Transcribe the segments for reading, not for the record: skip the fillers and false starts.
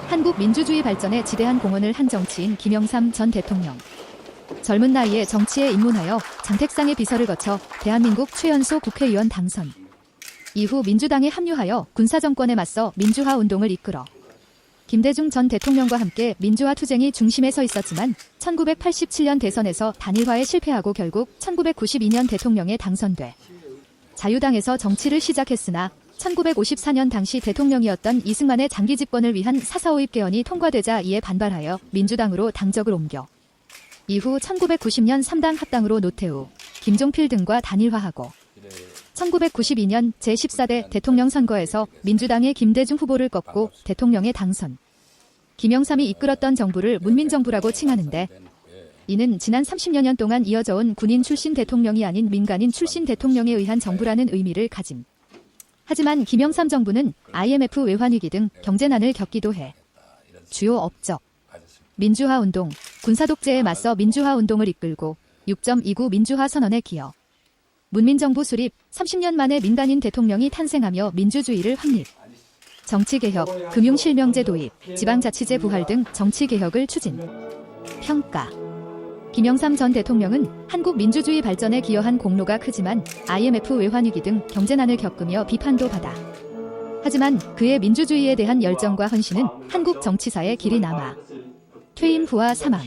한국 민주주의 발전에 지대한 공헌을 한 정치인 김영삼 전 대통령. 젊은 나이에 정치에 입문하여 장택상의 비서를 거쳐 대한민국 최연소 국회의원 당선. 이후 민주당에 합류하여 군사정권에 맞서 민주화 운동을 이끌어 김대중 전 대통령과 함께 민주화 투쟁이 중심에 서 있었지만 1987년 대선에서 단일화에 실패하고 결국 1992년 대통령에 당선돼 자유당에서 정치를 시작했으나 1954년 당시 대통령이었던 이승만의 장기 집권을 위한 4.4.5 입개헌이 통과되자 이에 반발하여 민주당으로 당적을 옮겨 이후 1990년 3당 합당으로 노태우, 김종필 등과 단일화하고 1992년 제14대 대통령 선거에서 민주당의 김대중 후보를 꺾고 대통령에 당선. 김영삼이 이끌었던 정부를 문민정부라고 칭하는데 이는 지난 30여 년 동안 이어져 온 군인 출신 대통령이 아닌 민간인 출신 대통령에 의한 정부라는 의미를 가짐. 하지만 김영삼 정부는 IMF 외환위기 등 경제난을 겪기도 해 주요 업적, 민주화운동, 군사독재에 맞서 민주화운동을 이끌고 6.29 민주화 선언에 기여. 문민정부 수립, 30년 만에 민간인 대통령이 탄생하며 민주주의를 확립. 정치개혁, 금융실명제 도입, 지방자치제 부활 등 정치개혁을 추진. 평가. 김영삼 전 대통령은 한국 민주주의 발전에 기여한 공로가 크지만 IMF 외환위기 등 경제난을 겪으며 비판도 받아. 하지만 그의 민주주의에 대한 열정과 헌신은 한국 정치사에 길이 남아. 퇴임 후와 사망.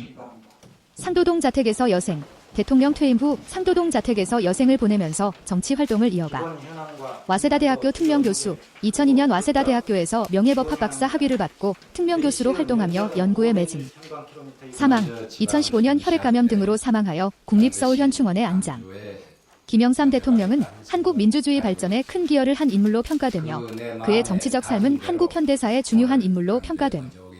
상도동 자택에서 여생. 대통령 퇴임 후 상도동 자택에서 여생을 보내면서 정치 활동을 이어가 와세다대학교 특명교수, 2002년 와세다대학교에서 명예법학 박사 학위를 받고 특명교수로 활동하며 연구에 매진. 사망, 2015년 혈액감염 등으로 사망하여 국립서울현충원에 안장. 김영삼 대통령은 한국 민주주의 발전에 큰 기여를 한 인물로 평가되며 그의 정치적 삶은 한국 현대사의 중요한 인물로 평가됨.